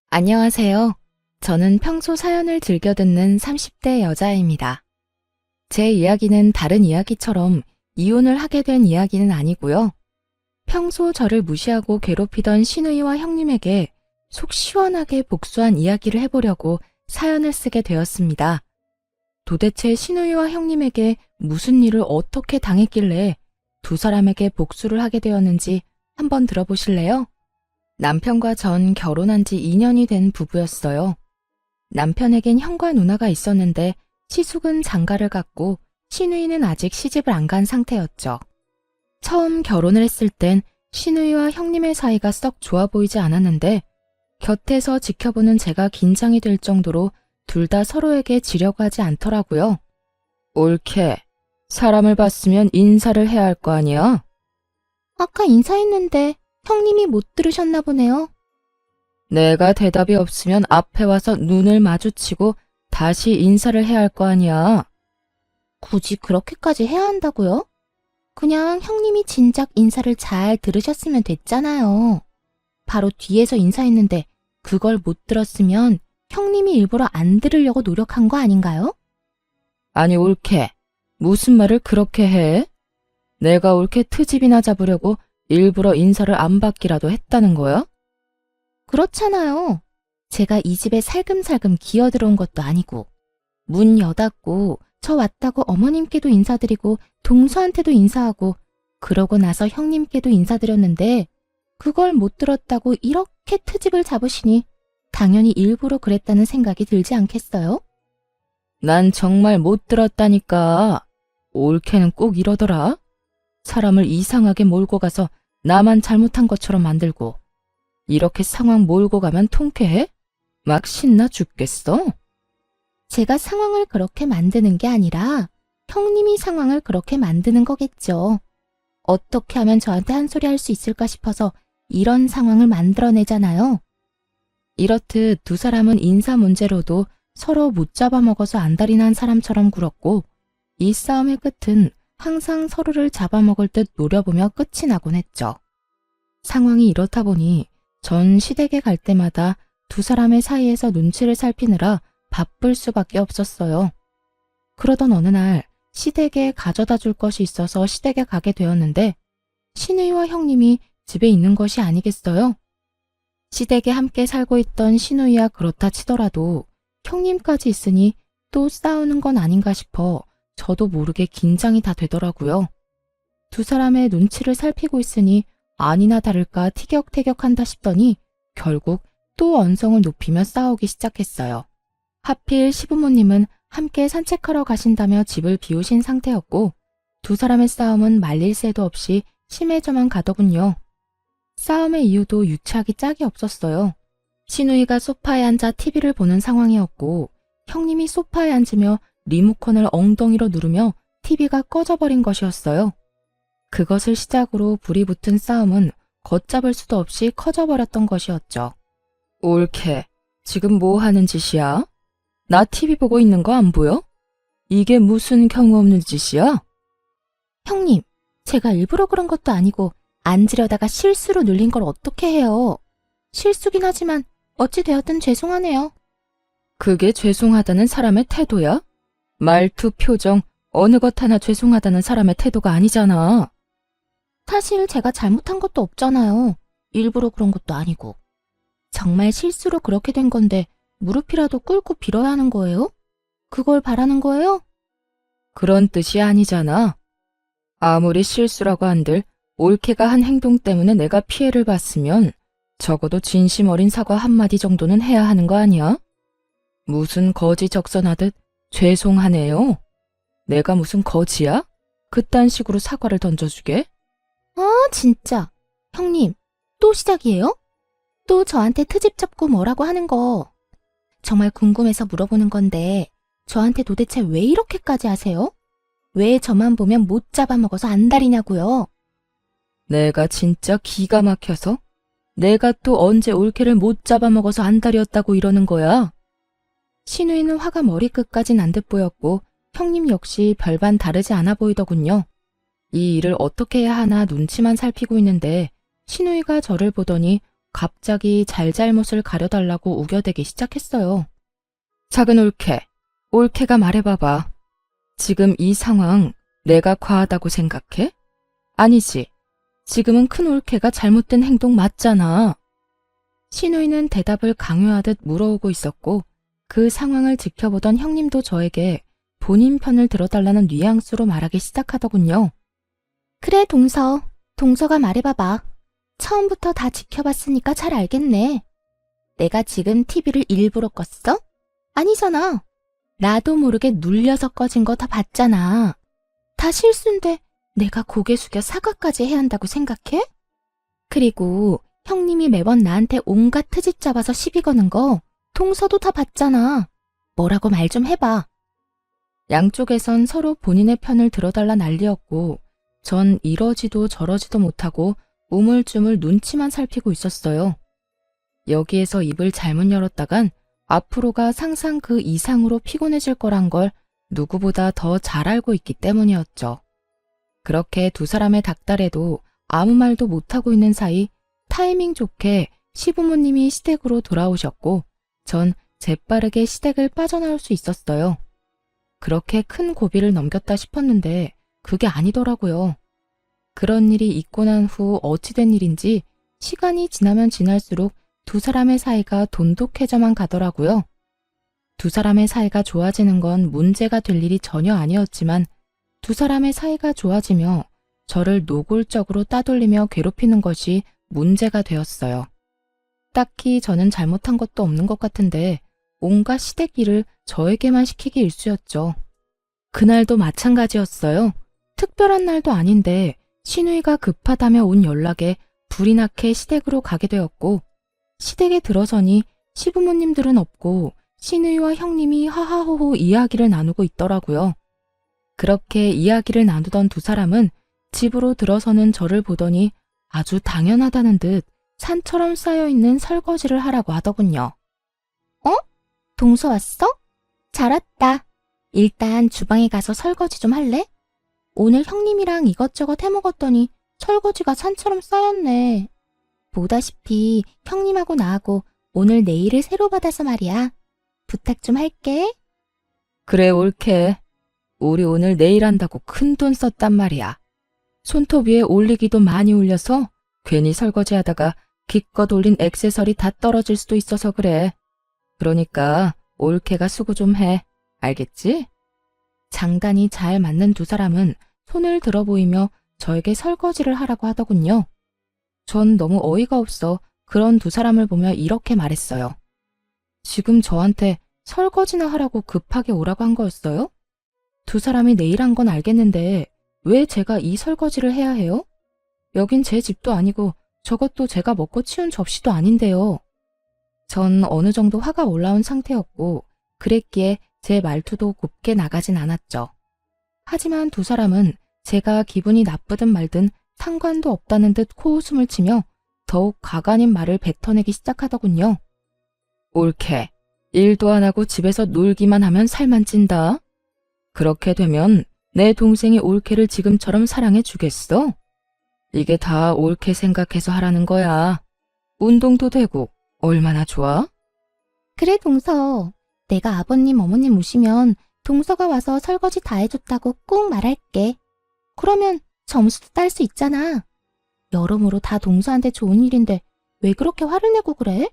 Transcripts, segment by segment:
안녕하세요. 저는 평소 사연을 즐겨 듣는 30대 여자입니다. 제 이야기는 다른 이야기처럼 이혼을 하게 된 이야기는 아니고요. 평소 저를 무시하고 괴롭히던 시누이와 형님에게 속 시원하게 복수한 이야기를 해보려고 사연을 쓰게 되었습니다. 도대체 시누이와 형님에게 무슨 일을 어떻게 당했길래 두 사람에게 복수를 하게 되었는지 한번 들어보실래요? 남편과 전 결혼한 지 2년이 된 부부였어요. 남편에겐 형과 누나가 있었는데 시숙은 장가를 갔고 시누이는 아직 시집을 안 간 상태였죠. 처음 결혼을 했을 땐 시누이와 형님의 사이가 썩 좋아 보이지 않았는데 곁에서 지켜보는 제가 긴장이 될 정도로 둘 다 서로에게 지려고 하지 않더라고요. 옳게. 사람을 봤으면 인사를 해야 할 거 아니야? 아까 인사했는데 형님이 못 들으셨나 보네요. 내가 대답이 없으면 앞에 와서 눈을 마주치고 다시 인사를 해야 할 거 아니야. 굳이 그렇게까지 해야 한다고요? 그냥 형님이 진작 인사를 잘 들으셨으면 됐잖아요. 바로 뒤에서 인사했는데 그걸 못 들었으면 형님이 일부러 안 들으려고 노력한 거 아닌가요? 아니 옳게. 무슨 말을 그렇게 해? 내가 옳게 트집이나 잡으려고 일부러 인사를 안 받기라도 했다는 거야? 그렇잖아요. 제가 이 집에 살금살금 기어들어온 것도 아니고 문 여닫고 저 왔다고 어머님께도 인사드리고 동서한테도 인사하고 그러고 나서 형님께도 인사드렸는데 그걸 못 들었다고 이렇게 트집을 잡으시니 당연히 일부러 그랬다는 생각이 들지 않겠어요? 난 정말 못 들었다니까. 옳게는 꼭 이러더라. 사람을 이상하게 몰고 가서 나만 잘못한 것처럼 만들고 이렇게 상황 몰고 가면 통쾌해? 막 신나 죽겠어? 제가 상황을 그렇게 만드는 게 아니라 형님이 상황을 그렇게 만드는 거겠죠. 어떻게 하면 저한테 한 소리 할 수 있을까 싶어서 이런 상황을 만들어내잖아요. 이렇듯 두 사람은 인사 문제로도 서로 못 잡아먹어서 안달이 난 사람처럼 굴었고 이 싸움의 끝은 항상 서로를 잡아먹을 듯 노려보며 끝이 나곤 했죠. 상황이 이렇다 보니 전 시댁에 갈 때마다 두 사람의 사이에서 눈치를 살피느라 바쁠 수밖에 없었어요. 그러던 어느 날 시댁에 가져다 줄 것이 있어서 시댁에 가게 되었는데 시누이와 형님이 집에 있는 것이 아니겠어요? 시댁에 함께 살고 있던 시누이야 그렇다 치더라도 형님까지 있으니 또 싸우는 건 아닌가 싶어 저도 모르게 긴장이 다 되더라고요. 두 사람의 눈치를 살피고 있으니 아니나 다를까 티격태격한다 싶더니 결국 또 언성을 높이며 싸우기 시작했어요. 하필 시부모님은 함께 산책하러 가신다며 집을 비우신 상태였고 두 사람의 싸움은 말릴 새도 없이 심해져만 가더군요. 싸움의 이유도 유치하기 짝이 없었어요. 시누이가 소파에 앉아 TV를 보는 상황이었고 형님이 소파에 앉으며 리모컨을 엉덩이로 누르며 TV가 꺼져버린 것이었어요. 그것을 시작으로 불이 붙은 싸움은 걷잡을 수도 없이 커져버렸던 것이었죠. 옳게. 지금 뭐 하는 짓이야? 나 TV 보고 있는 거 안 보여? 이게 무슨 경우 없는 짓이야? 형님, 제가 일부러 그런 것도 아니고 앉으려다가 실수로 눌린 걸 어떻게 해요? 실수긴 하지만 어찌 되었든 죄송하네요. 그게 죄송하다는 사람의 태도야? 말투, 표정, 어느 것 하나 죄송하다는 사람의 태도가 아니잖아. 사실 제가 잘못한 것도 없잖아요. 일부러 그런 것도 아니고. 정말 실수로 그렇게 된 건데 무릎이라도 꿇고 빌어야 하는 거예요? 그걸 바라는 거예요? 그런 뜻이 아니잖아. 아무리 실수라고 한들 옳게가 한 행동 때문에 내가 피해를 봤으면 적어도 진심 어린 사과 한마디 정도는 해야 하는 거 아니야? 무슨 거지 적선하듯 죄송하네요. 내가 무슨 거지야? 그딴 식으로 사과를 던져주게? 아, 진짜. 형님, 또 시작이에요? 또 저한테 트집 잡고 뭐라고 하는 거. 정말 궁금해서 물어보는 건데 저한테 도대체 왜 이렇게까지 하세요? 왜 저만 보면 못 잡아먹어서 안달이냐고요? 내가 진짜 기가 막혀서? 내가 또 언제 올케를 못 잡아먹어서 안달이었다고 이러는 거야? 시누이는 화가 머리끝까지 난 듯 보였고 형님 역시 별반 다르지 않아 보이더군요. 이 일을 어떻게 해야 하나 눈치만 살피고 있는데 시누이가 저를 보더니 갑자기 잘잘못을 가려달라고 우겨대기 시작했어요. 작은 올케가 말해봐봐. 지금 이 상황 내가 과하다고 생각해? 아니지. 지금은 큰 올케가 잘못된 행동 맞잖아. 신우이는 대답을 강요하듯 물어오고 있었고 그 상황을 지켜보던 형님도 저에게 본인 편을 들어달라는 뉘앙스로 말하기 시작하더군요. 그래, 동서가 말해봐봐. 처음부터 다 지켜봤으니까 잘 알겠네. 내가 지금 TV를 일부러 껐어? 아니잖아. 나도 모르게 눌려서 꺼진 거 다 봤잖아. 다 실수인데 내가 고개 숙여 사과까지 해야 한다고 생각해? 그리고 형님이 매번 나한테 온갖 트집 잡아서 시비 거는 거 동서도 다 봤잖아. 뭐라고 말 좀 해봐. 양쪽에선 서로 본인의 편을 들어달라 난리였고 전 이러지도 저러지도 못하고 우물쭈물 눈치만 살피고 있었어요. 여기에서 입을 잘못 열었다간 앞으로가 상상 그 이상으로 피곤해질 거란 걸 누구보다 더 잘 알고 있기 때문이었죠. 그렇게 두 사람의 닥달에도 아무 말도 못하고 있는 사이 타이밍 좋게 시부모님이 시댁으로 돌아오셨고 전 재빠르게 시댁을 빠져나올 수 있었어요. 그렇게 큰 고비를 넘겼다 싶었는데 그게 아니더라고요. 그런 일이 있고 난 후 어찌된 일인지 시간이 지나면 지날수록 두 사람의 사이가 돈독해져만 가더라고요. 두 사람의 사이가 좋아지는 건 문제가 될 일이 전혀 아니었지만 두 사람의 사이가 좋아지며 저를 노골적으로 따돌리며 괴롭히는 것이 문제가 되었어요. 딱히 저는 잘못한 것도 없는 것 같은데 온갖 시댁 일을 저에게만 시키기 일쑤였죠. 그날도 마찬가지였어요. 특별한 날도 아닌데 신우이가 급하다며 온 연락에 불이 나게 시댁으로 가게 되었고 시댁에 들어서니 시부모님들은 없고 신우이와 형님이 하하호호 이야기를 나누고 있더라고요. 그렇게 이야기를 나누던 두 사람은 집으로 들어서는 저를 보더니 아주 당연하다는 듯 산처럼 쌓여있는 설거지를 하라고 하더군요. 동서 왔어? 잘 왔다. 일단 주방에 가서 설거지 좀 할래? 오늘 형님이랑 이것저것 해먹었더니 설거지가 산처럼 쌓였네. 보다시피 형님하고 나하고 오늘 네일을 새로 받아서 말이야. 부탁 좀 할게. 그래, 옳게. 우리 오늘 네일 한다고 큰돈 썼단 말이야. 손톱 위에 올리기도 많이 올려서 괜히 설거지하다가 기껏 올린 액세서리 다 떨어질 수도 있어서 그래. 그러니까 옳게가 수고 좀 해. 알겠지? 장단이 잘 맞는 두 사람은 손을 들어 보이며 저에게 설거지를 하라고 하더군요. 전 너무 어이가 없어 그런 두 사람을 보며 이렇게 말했어요. 지금 저한테 설거지나 하라고 급하게 오라고 한 거였어요? 두 사람이 내일 한 건 알겠는데 왜 제가 이 설거지를 해야 해요? 여긴 제 집도 아니고 저것도 제가 먹고 치운 접시도 아닌데요. 전 어느 정도 화가 올라온 상태였고 그랬기에 제 말투도 곱게 나가진 않았죠. 하지만 두 사람은 제가 기분이 나쁘든 말든 상관도 없다는 듯 코웃음을 치며 더욱 가관인 말을 뱉어내기 시작하더군요. 옳게. 일도 안 하고 집에서 놀기만 하면 살만 찐다. 그렇게 되면 내 동생이 옳게를 지금처럼 사랑해 주겠어? 이게 다 옳게 생각해서 하라는 거야. 운동도 되고 얼마나 좋아? 그래, 동서. 내가 아버님, 어머님 오시면 동서가 와서 설거지 다 해줬다고 꼭 말할게. 그러면 점수도 딸 수 있잖아. 여러모로 다 동서한테 좋은 일인데 왜 그렇게 화를 내고 그래?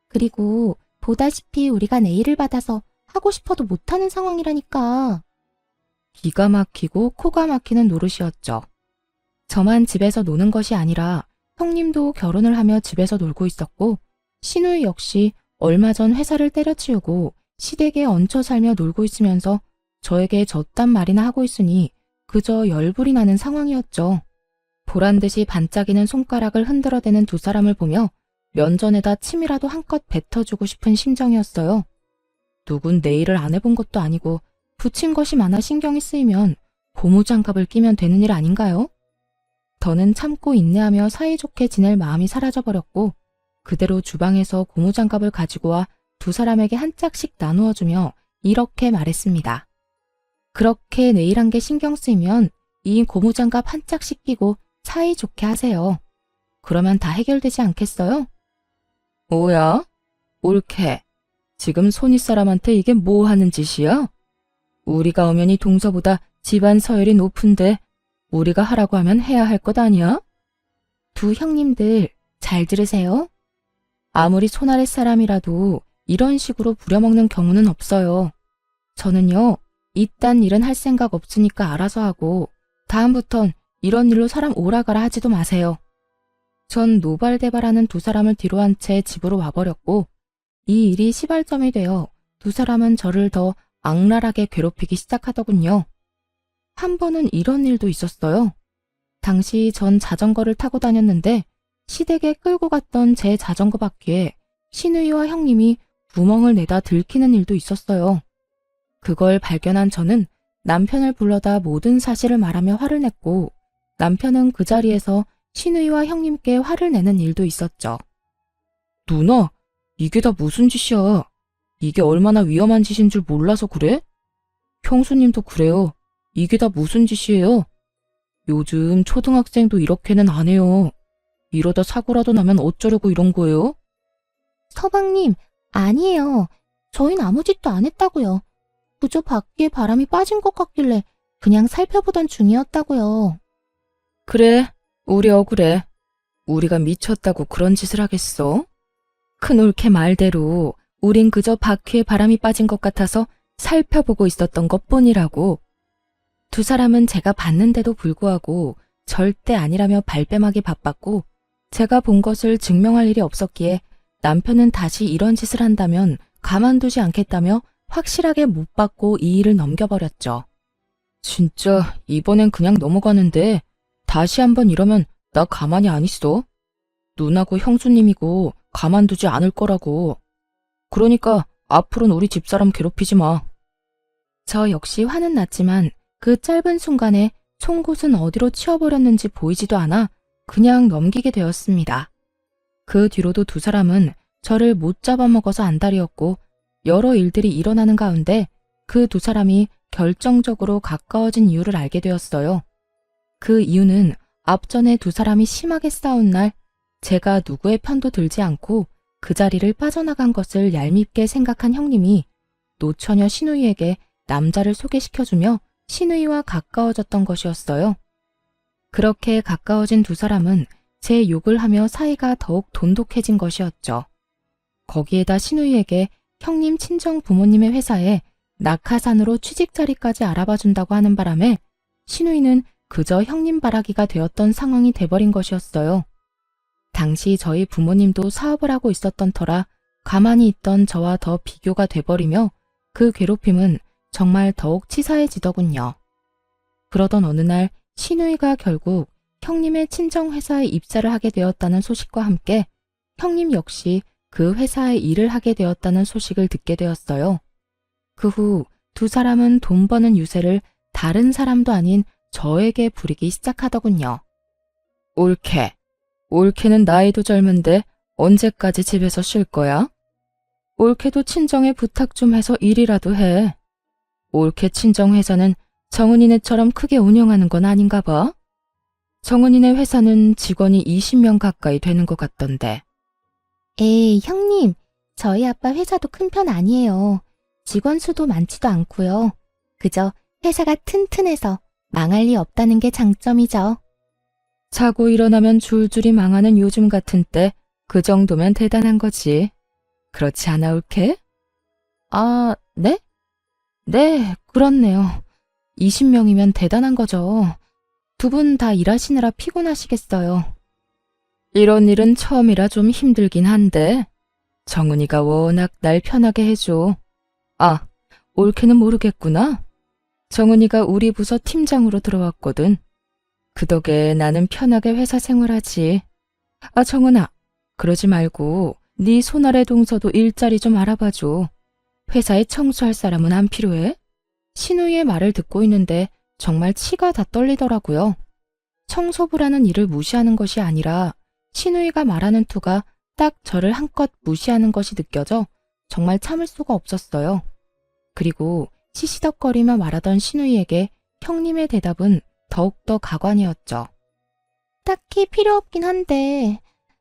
그리고 보다시피 우리가 네일을 받아서 하고 싶어도 못하는 상황이라니까. 기가 막히고 코가 막히는 노릇이었죠. 저만 집에서 노는 것이 아니라 형님도 결혼을 하며 집에서 놀고 있었고 신우이 역시 얼마 전 회사를 때려치우고 시댁에 얹혀 살며 놀고 있으면서 저에게 저딴 말이나 하고 있으니 그저 열불이 나는 상황이었죠. 보란듯이 반짝이는 손가락을 흔들어대는 두 사람을 보며 면전에다 침이라도 한껏 뱉어주고 싶은 심정이었어요. 누군 네일을 안 해본 것도 아니고 붙인 것이 많아 신경이 쓰이면 고무장갑을 끼면 되는 일 아닌가요? 더는 참고 인내하며 사이좋게 지낼 마음이 사라져버렸고 그대로 주방에서 고무장갑을 가지고 와 두 사람에게 한 짝씩 나누어주며 이렇게 말했습니다. 그렇게 네일한 게 신경 쓰이면 이 고무장갑 한 짝씩 끼고 사이좋게 하세요. 그러면 다 해결되지 않겠어요? 뭐야? 옳게. 지금 손윗 사람한테 이게 뭐 하는 짓이야? 우리가 엄연히 동서보다 집안 서열이 높은데 우리가 하라고 하면 해야 할 것 아니야? 두 형님들 잘 들으세요. 아무리 손아랫 사람이라도 이런 식으로 부려먹는 경우는 없어요. 저는요, 이딴 일은 할 생각 없으니까 알아서 하고 다음부턴 이런 일로 사람 오라가라 하지도 마세요. 전 노발대발하는 두 사람을 뒤로 한 채 집으로 와버렸고 이 일이 시발점이 되어 두 사람은 저를 더 악랄하게 괴롭히기 시작하더군요. 한 번은 이런 일도 있었어요. 당시 전 자전거를 타고 다녔는데 시댁에 끌고 갔던 제 자전거 바퀴에 시누이와 형님이 구멍을 내다 들키는 일도 있었어요. 그걸 발견한 저는 남편을 불러다 모든 사실을 말하며 화를 냈고 남편은 그 자리에서 시누이와 형님께 화를 내는 일도 있었죠. 누나, 이게 다 무슨 짓이야? 이게 얼마나 위험한 짓인 줄 몰라서 그래? 형수님도 그래요. 이게 다 무슨 짓이에요? 요즘 초등학생도 이렇게는 안 해요. 이러다 사고라도 나면 어쩌려고 이런 거예요? 서방님, 아니에요. 저흰 아무 짓도 안 했다고요. 그저 바퀴에 바람이 빠진 것 같길래 그냥 살펴보던 중이었다고요. 그래, 우리 억울해. 우리가 미쳤다고 그런 짓을 하겠어? 큰올케 말대로 우린 그저 바퀴에 바람이 빠진 것 같아서 살펴보고 있었던 것뿐이라고. 두 사람은 제가 봤는데도 불구하고 절대 아니라며 발뺌하기 바빴고 제가 본 것을 증명할 일이 없었기에 남편은 다시 이런 짓을 한다면 가만두지 않겠다며 확실하게 못 받고 이 일을 넘겨버렸죠. 진짜 이번엔 그냥 넘어가는데 다시 한번 이러면 나 가만히 안 있어. 누나고 형수님이고 가만두지 않을 거라고. 그러니까 앞으로는 우리 집사람 괴롭히지 마. 저 역시 화는 났지만 그 짧은 순간에 송곳은 어디로 치워버렸는지 보이지도 않아 그냥 넘기게 되었습니다. 그 뒤로도 두 사람은 저를 못 잡아먹어서 안달이었고 여러 일들이 일어나는 가운데 그 두 사람이 결정적으로 가까워진 이유를 알게 되었어요. 그 이유는 앞전에 두 사람이 심하게 싸운 날 제가 누구의 편도 들지 않고 그 자리를 빠져나간 것을 얄밉게 생각한 형님이 노처녀 시누이에게 남자를 소개시켜주며 시누이와 가까워졌던 것이었어요. 그렇게 가까워진 두 사람은 제 욕을 하며 사이가 더욱 돈독해진 것이었죠. 거기에다 시누이에게 형님 친정 부모님의 회사에 낙하산으로 취직 자리까지 알아봐준다고 하는 바람에 시누이는 그저 형님 바라기가 되었던 상황이 돼버린 것이었어요. 당시 저희 부모님도 사업을 하고 있었던 터라 가만히 있던 저와 더 비교가 돼버리며 그 괴롭힘은 정말 더욱 치사해지더군요. 그러던 어느 날 시누이가 결국 형님의 친정회사에 입사를 하게 되었다는 소식과 함께 형님 역시 그 회사에 일을 하게 되었다는 소식을 듣게 되었어요. 그 후 두 사람은 돈 버는 유세를 다른 사람도 아닌 저에게 부리기 시작하더군요. 옳게. 옳게는 나이도 젊은데 언제까지 집에서 쉴 거야? 옳게도 친정에 부탁 좀 해서 일이라도 해. 옳게 친정 회사는 정은이네처럼 크게 운영하는 건 아닌가 봐. 정은이네 회사는 직원이 20명 가까이 되는 것 같던데. 에이, 형님. 저희 아빠 회사도 큰 편 아니에요. 직원 수도 많지도 않고요. 그저 회사가 튼튼해서 망할 리 없다는 게 장점이죠. 자고 일어나면 줄줄이 망하는 요즘 같은 때 그 정도면 대단한 거지. 그렇지 않아, 옳게? 아, 네? 네, 그렇네요. 20명이면 대단한 거죠. 두 분 다 일하시느라 피곤하시겠어요. 이런 일은 처음이라 좀 힘들긴 한데 정은이가 워낙 날 편하게 해줘. 아, 옳게는 모르겠구나. 정은이가 우리 부서 팀장으로 들어왔거든. 그 덕에 나는 편하게 회사 생활하지. 아, 정은아, 그러지 말고 네 손아래 동서도 일자리 좀 알아봐줘. 회사에 청소할 사람은 안 필요해? 신우이의 말을 듣고 있는데 정말 치가 다 떨리더라고요. 청소부라는 일을 무시하는 것이 아니라 신우이가 말하는 투가 딱 저를 한껏 무시하는 것이 느껴져 정말 참을 수가 없었어요. 그리고 시시덕거리며 말하던 신우이에게 형님의 대답은 더욱더 가관이었죠. 딱히 필요 없긴 한데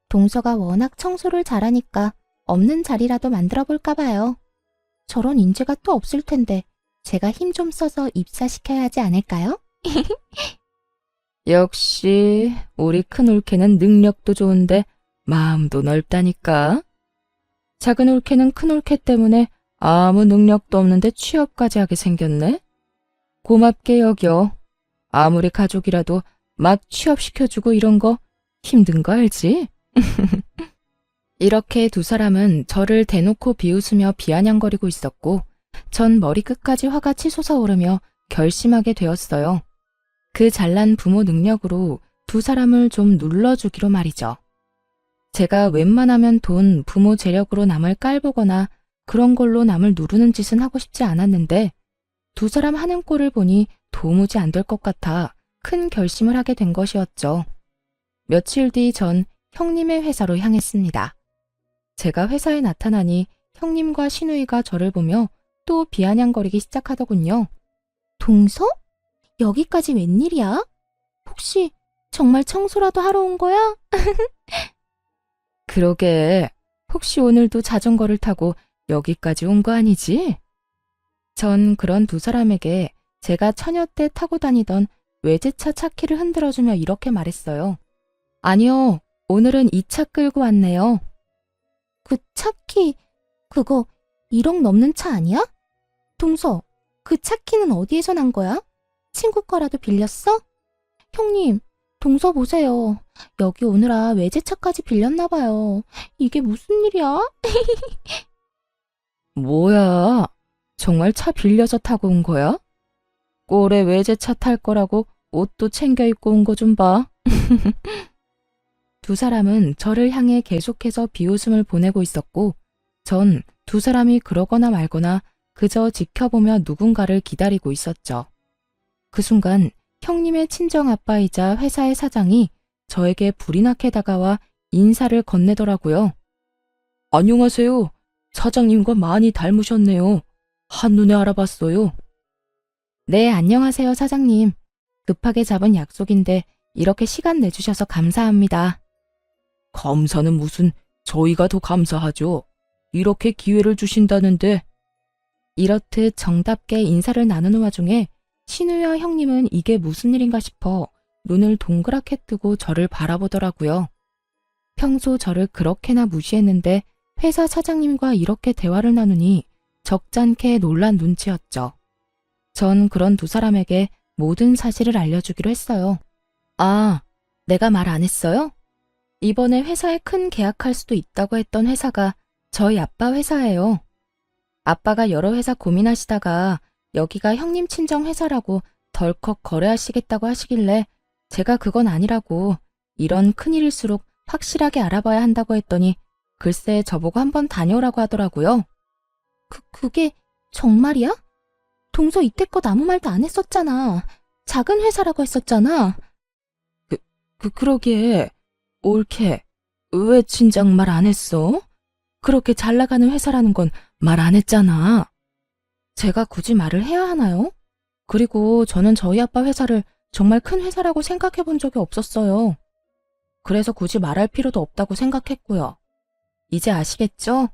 동서가 워낙 청소를 잘하니까 없는 자리라도 만들어 볼까 봐요. 저런 인재가 또 없을 텐데 제가 힘 좀 써서 입사시켜야 하지 않을까요? 역시 우리 큰 올케는 능력도 좋은데 마음도 넓다니까. 작은 올케는 큰 올케 때문에 아무 능력도 없는데 취업까지 하게 생겼네. 고맙게 여겨. 아무리 가족이라도 막 취업시켜주고 이런 거 힘든 거 알지? 이렇게 두 사람은 저를 대놓고 비웃으며 비아냥거리고 있었고 전 머리끝까지 화가 치솟아 오르며 결심하게 되었어요. 그 잘난 부모 능력으로 두 사람을 좀 눌러주기로 말이죠. 제가 웬만하면 돈, 부모 재력으로 남을 깔보거나 그런 걸로 남을 누르는 짓은 하고 싶지 않았는데 두 사람 하는 꼴을 보니 도무지 안 될 것 같아 큰 결심을 하게 된 것이었죠. 며칠 뒤 전 형님의 회사로 향했습니다. 제가 회사에 나타나니 형님과 신우이가 저를 보며 또 비아냥거리기 시작하더군요. 동서? 여기까지 웬일이야? 혹시 정말 청소라도 하러 온 거야? 그러게, 혹시 오늘도 자전거를 타고 여기까지 온 거 아니지? 전 그런 두 사람에게 제가 처녀 때 타고 다니던 외제차 차키를 흔들어주며 이렇게 말했어요. 아니요, 오늘은 이 차 끌고 왔네요. 그 차키, 그거 1억 넘는 차 아니야? 동서, 그 차키는 어디에서 난 거야? 친구 거라도 빌렸어? 형님, 동서 보세요. 여기 오느라 외제차까지 빌렸나 봐요. 이게 무슨 일이야? 뭐야, 정말 차 빌려서 타고 온 거야? 꼴에 외제차 탈 거라고 옷도 챙겨 입고 온 거 좀 봐. 두 사람은 저를 향해 계속해서 비웃음을 보내고 있었고 전 두 사람이 그러거나 말거나 그저 지켜보며 누군가를 기다리고 있었죠. 그 순간 형님의 친정아빠이자 회사의 사장이 저에게 불이 나게 다가와 인사를 건네더라고요. 안녕하세요. 사장님과 많이 닮으셨네요. 한눈에 알아봤어요. 네, 안녕하세요, 사장님. 급하게 잡은 약속인데 이렇게 시간 내주셔서 감사합니다. 감사는 무슨, 저희가 더 감사하죠. 이렇게 기회를 주신다는데. 이렇듯 정답게 인사를 나누는 와중에 신우와 형님은 이게 무슨 일인가 싶어 눈을 동그랗게 뜨고 저를 바라보더라고요. 평소 저를 그렇게나 무시했는데 회사 사장님과 이렇게 대화를 나누니 적잖게 놀란 눈치였죠. 전 그런 두 사람에게 모든 사실을 알려주기로 했어요. 아, 내가 말 안 했어요? 이번에 회사에 큰 계약할 수도 있다고 했던 회사가 저희 아빠 회사예요. 아빠가 여러 회사 고민하시다가 여기가 형님 친정 회사라고 덜컥 거래하시겠다고 하시길래 제가 그건 아니라고 이런 큰일일수록 확실하게 알아봐야 한다고 했더니 글쎄 저보고 한번 다녀오라고 하더라고요. 그게 정말이야? 동서 이때껏 아무 말도 안 했었잖아. 작은 회사라고 했었잖아. 그러게. 올케, 왜 진작 말 안 했어? 그렇게 잘 나가는 회사라는 건 말 안 했잖아. 제가 굳이 말을 해야 하나요? 그리고 저는 저희 아빠 회사를 정말 큰 회사라고 생각해 본 적이 없었어요. 그래서 굳이 말할 필요도 없다고 생각했고요. 이제 아시겠죠?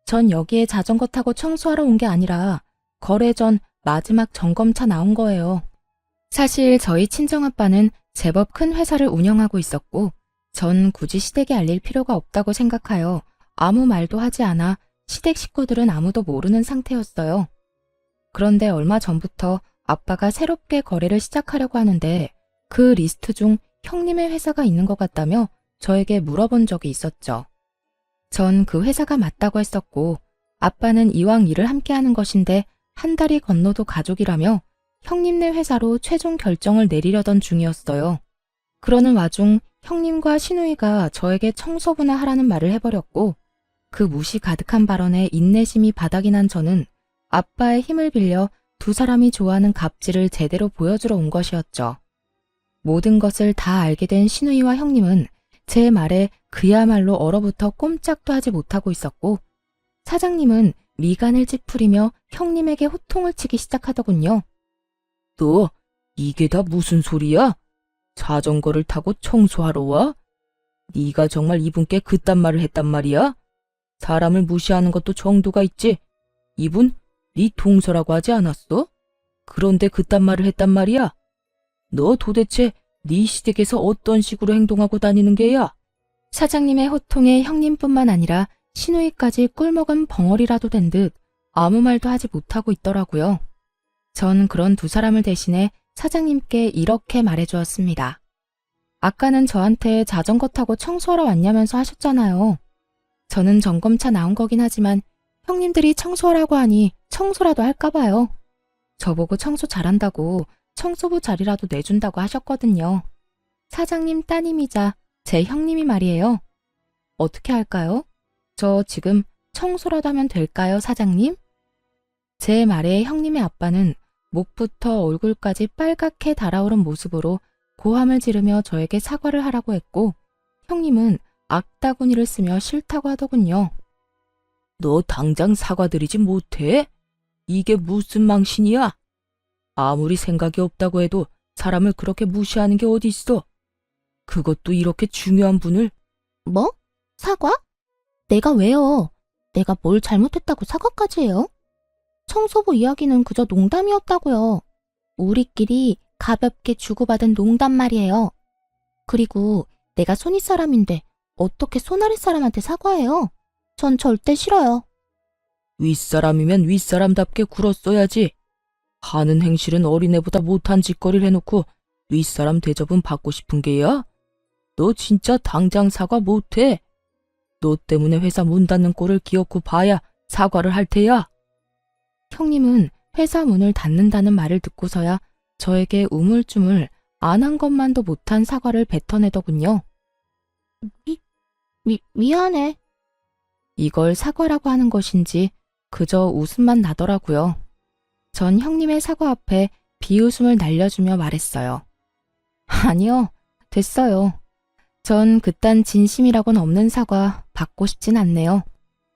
전 여기에 자전거 타고 청소하러 온 게 아니라 거래 전 마지막 점검차 나온 거예요. 사실 저희 친정아빠는 제법 큰 회사를 운영하고 있었고 전 굳이 시댁에 알릴 필요가 없다고 생각하여 아무 말도 하지 않아 시댁 식구들은 아무도 모르는 상태였어요. 그런데 얼마 전부터 아빠가 새롭게 거래를 시작하려고 하는데 그 리스트 중 형님의 회사가 있는 것 같다며 저에게 물어본 적이 있었죠. 전 그 회사가 맞다고 했었고 아빠는 이왕 일을 함께 하는 것인데 한 달이 건너도 가족이라며 형님네 회사로 최종 결정을 내리려던 중이었어요. 그러는 와중 형님과 신우이가 저에게 청소부나 하라는 말을 해버렸고 그 무시 가득한 발언에 인내심이 바닥이 난 저는 아빠의 힘을 빌려 두 사람이 좋아하는 갑질을 제대로 보여주러 온 것이었죠. 모든 것을 다 알게 된 신우이와 형님은 제 말에 그야말로 얼어붙어 꼼짝도 하지 못하고 있었고 사장님은 미간을 찌푸리며 형님에게 호통을 치기 시작하더군요. 너 이게 다 무슨 소리야? 자전거를 타고 청소하러 와? 네가 정말 이분께 그딴 말을 했단 말이야? 사람을 무시하는 것도 정도가 있지. 이분 네 동서라고 하지 않았어? 그런데 그딴 말을 했단 말이야. 너 도대체 네 시댁에서 어떤 식으로 행동하고 다니는 게야? 사장님의 호통에 형님뿐만 아니라 시누이까지 꿀먹은 벙어리라도 된 듯 아무 말도 하지 못하고 있더라고요. 전 그런 두 사람을 대신해 사장님께 이렇게 말해주었습니다. 아까는 저한테 자전거 타고 청소하러 왔냐면서 하셨잖아요. 저는 점검차 나온 거긴 하지만 형님들이 청소하라고 하니 청소라도 할까봐요. 저보고 청소 잘한다고 청소부 자리라도 내준다고 하셨거든요. 사장님 따님이자 제 형님이 말이에요. 어떻게 할까요? 저 지금 청소라도 하면 될까요, 사장님? 제 말에 형님의 아빠는 목부터 얼굴까지 빨갛게 달아오른 모습으로 고함을 지르며 저에게 사과를 하라고 했고, 형님은 악다구니를 쓰며 싫다고 하더군요. 너 당장 사과드리지 못해? 이게 무슨 망신이야? 아무리 생각이 없다고 해도 사람을 그렇게 무시하는 게 어디 있어? 그것도 이렇게 중요한 분을. 뭐? 사과? 내가 왜요? 내가 뭘 잘못했다고 사과까지 해요? 청소부 이야기는 그저 농담이었다고요. 우리끼리 가볍게 주고받은 농담 말이에요. 그리고 내가 손윗 사람인데 어떻게 손아랫 사람한테 사과해요? 전 절대 싫어요. 윗사람이면 윗사람답게 굴었어야지. 하는 행실은 어린애보다 못한 짓거리를 해놓고 윗사람 대접은 받고 싶은 게야? 너 진짜 당장 사과 못해. 너 때문에 회사 문 닫는 꼴을 기어코 봐야 사과를 할 테야. 형님은 회사 문을 닫는다는 말을 듣고서야 저에게 우물쭈물 안 한 것만도 못한 사과를 뱉어내더군요. 미안해. 이걸 사과라고 하는 것인지 그저 웃음만 나더라고요. 전 형님의 사과 앞에 비웃음을 날려주며 말했어요. 아니요, 됐어요. 전 그딴 진심이라고는 없는 사과 받고 싶진 않네요.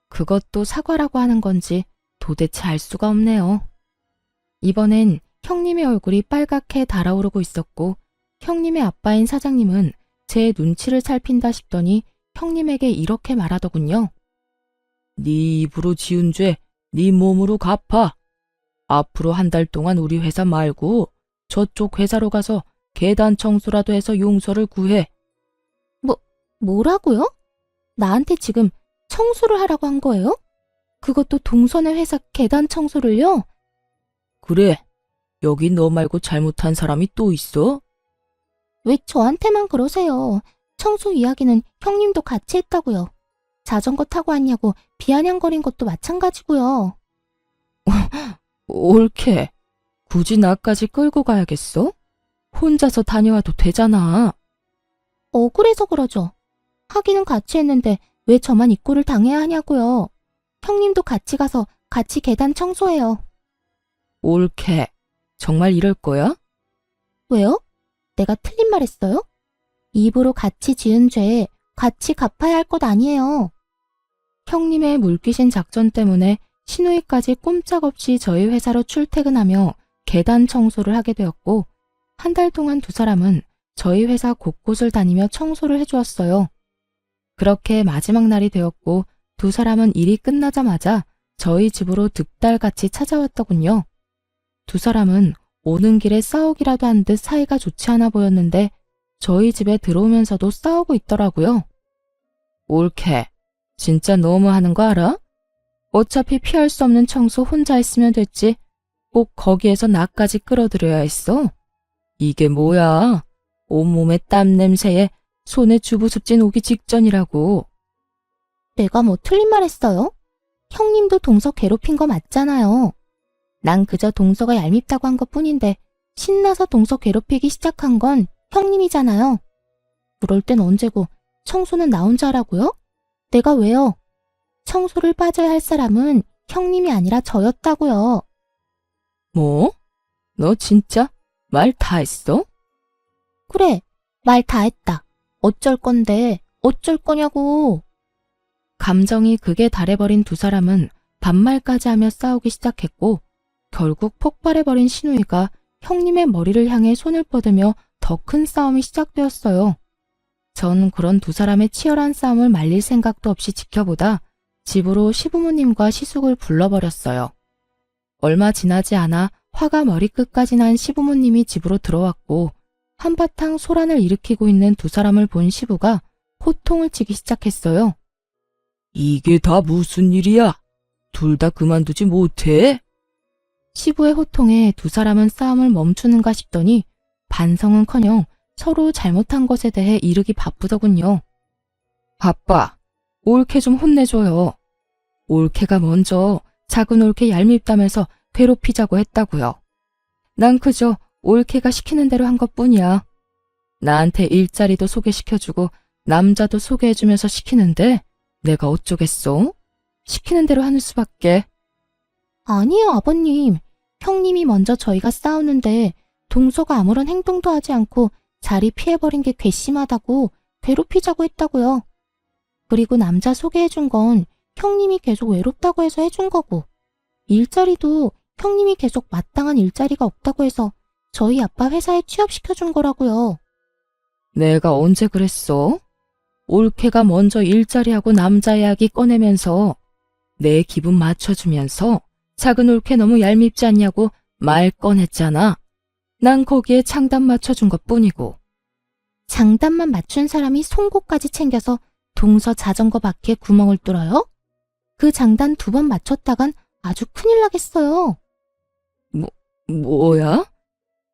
그것도 사과라고 하는 건지 도대체 알 수가 없네요. 이번엔 형님의 얼굴이 빨갛게 달아오르고 있었고, 형님의 아빠인 사장님은 제 눈치를 살핀다 싶더니 형님에게 이렇게 말하더군요. 네 입으로 지은 죄 네 몸으로 갚아. 앞으로 한 달 동안 우리 회사 말고 저쪽 회사로 가서 계단 청소라도 해서 용서를 구해. 뭐라고요? 나한테 지금 청소를 하라고 한 거예요? 그것도 동선의 회사 계단 청소를요? 그래, 여기 너 말고 잘못한 사람이 또 있어? 왜 저한테만 그러세요? 청소 이야기는 형님도 같이 했다고요. 자전거 타고 왔냐고 비아냥거린 것도 마찬가지고요. 옳게. 굳이 나까지 끌고 가야겠어? 혼자서 다녀와도 되잖아. 억울해서 그러죠. 하기는 같이 했는데 왜 저만 이 꼴을 당해야 하냐고요. 형님도 같이 가서 같이 계단 청소해요. 옳게. 정말 이럴 거야? 왜요? 내가 틀린 말 했어요? 입으로 같이 지은 죄 같이 갚아야 할 것 아니에요. 형님의 물귀신 작전 때문에 시누이까지 꼼짝없이 저희 회사로 출퇴근하며 계단 청소를 하게 되었고, 한 달 동안 두 사람은 저희 회사 곳곳을 다니며 청소를 해주었어요. 그렇게 마지막 날이 되었고, 두 사람은 일이 끝나자마자 저희 집으로 득달같이 찾아왔더군요. 두 사람은 오는 길에 싸우기라도 한 듯 사이가 좋지 않아 보였는데 저희 집에 들어오면서도 싸우고 있더라고요. 옳게. 진짜 너무하는 거 알아? 어차피 피할 수 없는 청소 혼자 했으면 됐지. 꼭 거기에서 나까지 끌어들여야 했어. 이게 뭐야? 온몸에 땀 냄새에 손에 주부습진 오기 직전이라고. 내가 뭐 틀린 말 했어요? 형님도 동서 괴롭힌 거 맞잖아요. 난 그저 동서가 얄밉다고 한 것뿐인데 신나서 동서 괴롭히기 시작한 건 형님이잖아요. 그럴 땐 언제고 청소는 나 혼자 하라고요? 내가 왜요? 청소를 빠져야 할 사람은 형님이 아니라 저였다고요. 뭐? 너 진짜 말 다 했어? 그래, 말 다 했다. 어쩔 건데, 어쩔 거냐고. 감정이 극에 달해버린 두 사람은 반말까지 하며 싸우기 시작했고, 결국 폭발해버린 신우이가 형님의 머리를 향해 손을 뻗으며 더 큰 싸움이 시작되었어요. 전 그런 두 사람의 치열한 싸움을 말릴 생각도 없이 지켜보다 집으로 시부모님과 시숙을 불러버렸어요. 얼마 지나지 않아 화가 머리끝까지 난 시부모님이 집으로 들어왔고 한바탕 소란을 일으키고 있는 두 사람을 본 시부가 호통을 치기 시작했어요. 이게 다 무슨 일이야? 둘 다 그만두지 못해? 시부의 호통에 두 사람은 싸움을 멈추는가 싶더니 반성은커녕 서로 잘못한 것에 대해 이르기 바쁘더군요. 아빠, 올케 좀 혼내줘요. 올케가 먼저 작은 올케 얄밉다면서 괴롭히자고 했다고요. 난 그저 올케가 시키는 대로 한 것뿐이야. 나한테 일자리도 소개시켜주고 남자도 소개해주면서 시키는데 내가 어쩌겠어? 시키는 대로 하는 수밖에. 아니에요, 아버님. 형님이 먼저 저희가 싸우는데 동서가 아무런 행동도 하지 않고 자리 피해버린 게 괘씸하다고 괴롭히자고 했다고요. 그리고 남자 소개해준 건 형님이 계속 외롭다고 해서 해준 거고, 일자리도 형님이 계속 마땅한 일자리가 없다고 해서 저희 아빠 회사에 취업시켜준 거라고요. 내가 언제 그랬어? 올케가 먼저 일자리하고 남자 이야기 꺼내면서 내 기분 맞춰주면서 작은 올케 너무 얄밉지 않냐고 말 꺼냈잖아. 난 거기에 장단 맞춰준 것뿐이고. 장단만 맞춘 사람이 송곳까지 챙겨서 동서 자전거 바퀴에 구멍을 뚫어요? 그 장단 2번 맞췄다간 아주 큰일 나겠어요. 뭐야?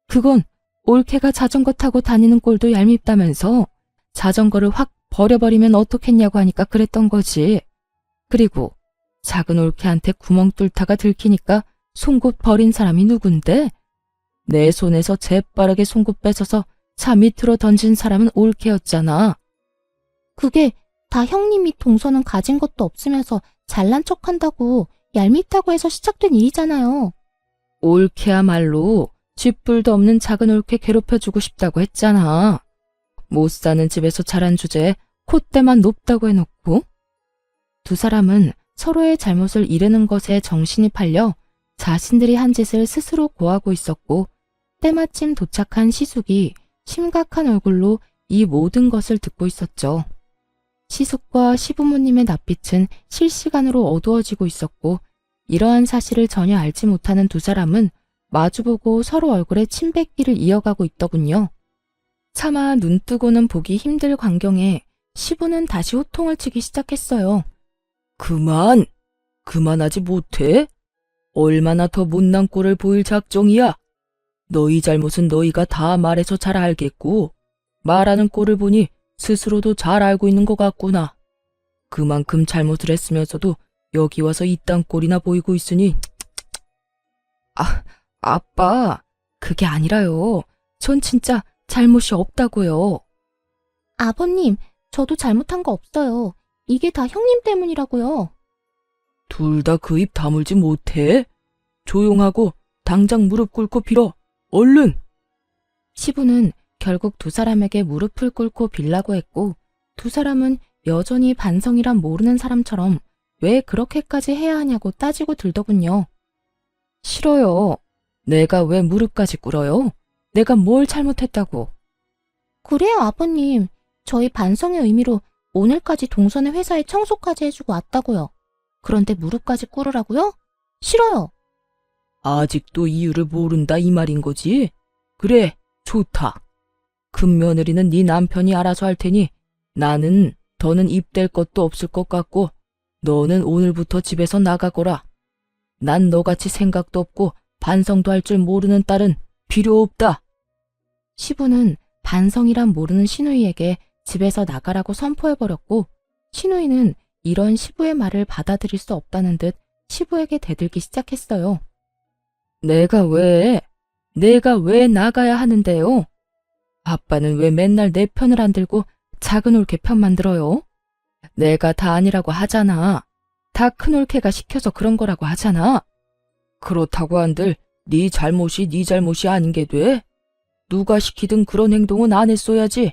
그건 올케가 자전거 타고 다니는 꼴도 얄밉다면서 자전거를 확 버려버리면 어떻겠냐고 하니까 그랬던 거지. 그리고 작은 올케한테 구멍 뚫다가 들키니까 송곳 버린 사람이 누군데? 내 손에서 재빠르게 송곳 뺏어서 차 밑으로 던진 사람은 올케였잖아. 그게 다 형님이 동서는 가진 것도 없으면서 잘난 척한다고 얄밉다고 해서 시작된 일이잖아요. 올케야말로 쥐뿔도 없는 작은 올케 괴롭혀주고 싶다고 했잖아. 못 사는 집에서 자란 주제에 콧대만 높다고 해놓고. 두 사람은 서로의 잘못을 이르는 것에 정신이 팔려 자신들이 한 짓을 스스로 고하고 있었고, 때마침 도착한 시숙이 심각한 얼굴로 이 모든 것을 듣고 있었죠. 시숙과 시부모님의 낯빛은 실시간으로 어두워지고 있었고, 이러한 사실을 전혀 알지 못하는 두 사람은 마주보고 서로 얼굴에 침 뱉기를 이어가고 있더군요. 차마 눈뜨고는 보기 힘들 광경에 시부는 다시 호통을 치기 시작했어요. 그만하지 못해? 얼마나 더 못난 꼴을 보일 작정이야? 너희 잘못은 너희가 다 말해서 잘 알겠고, 말하는 꼴을 보니 스스로도 잘 알고 있는 것 같구나. 그만큼 잘못을 했으면서도 여기 와서 이딴 꼴이나 보이고 있으니. 아빠, 그게 아니라요. 전 진짜 잘못이 없다고요. 아버님, 저도 잘못한 거 없어요. 이게 다 형님 때문이라고요. 둘 다 그 입 다물지 못해? 조용하고 당장 무릎 꿇고 빌어. 얼른! 시부는 결국 두 사람에게 무릎을 꿇고 빌라고 했고, 두 사람은 여전히 반성이란 모르는 사람처럼 왜 그렇게까지 해야 하냐고 따지고 들더군요. 싫어요. 내가 왜 무릎까지 꿇어요? 내가 뭘 잘못했다고. 그래요, 아버님. 저희 반성의 의미로 오늘까지 동선의 회사에 청소까지 해주고 왔다고요. 그런데 무릎까지 꿇으라고요? 싫어요. 아직도 이유를 모른다 이 말인 거지? 그래, 좋다. 큰며느리는 네 남편이 알아서 할 테니 나는 더는 입댈 것도 없을 것 같고 너는 오늘부터 집에서 나가거라. 난 너같이 생각도 없고 반성도 할 줄 모르는 딸은 필요 없다. 시부는 반성이란 모르는 시누이에게 집에서 나가라고 선포해버렸고, 시누이는 이런 시부의 말을 받아들일 수 없다는 듯 시부에게 대들기 시작했어요. 내가 왜 나가야 하는데요? 아빠는 왜 맨날 내 편을 안 들고 작은 올케 편만 들어요? 내가 다 아니라고 하잖아. 다 큰 올케가 시켜서 그런 거라고 하잖아. 그렇다고 한들 네 잘못이 아닌 게 돼? 누가 시키든 그런 행동은 안 했어야지.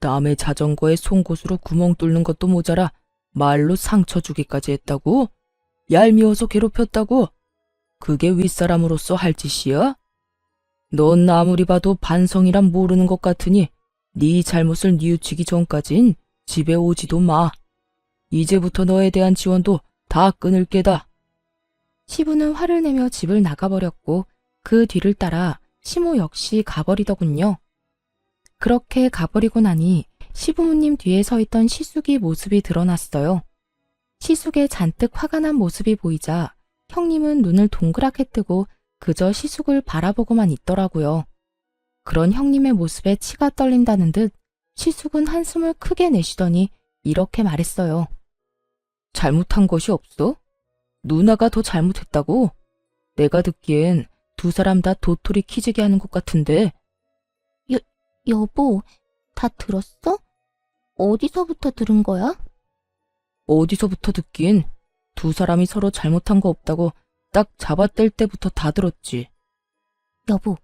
남의 자전거에 송곳으로 구멍 뚫는 것도 모자라 말로 상처 주기까지 했다고? 얄미워서 괴롭혔다고? 그게 윗사람으로서 할 짓이야? 넌 아무리 봐도 반성이란 모르는 것 같으니 네 잘못을 뉘우치기 전까진 집에 오지도 마. 이제부터 너에 대한 지원도 다 끊을 게다. 시부는 화를 내며 집을 나가버렸고 그 뒤를 따라 시모 역시 가버리더군요. 그렇게 가버리고 나니 시부모님 뒤에 서 있던 시숙이 모습이 드러났어요. 시숙의 잔뜩 화가 난 모습이 보이자 형님은 눈을 동그랗게 뜨고 그저 시숙을 바라보고만 있더라고요. 그런 형님의 모습에 치가 떨린다는 듯 시숙은 한숨을 크게 내쉬더니 이렇게 말했어요. 잘못한 것이 없어? 누나가 더 잘못했다고? 내가 듣기엔 두 사람 다 도토리 키재기 하는 것 같은데. 여보, 다 들었어? 어디서부터 들은 거야? 어디서부터 듣긴 두 사람이 서로 잘못한 거 없다고 딱 잡아뗄 때부터 다 들었지. 여보,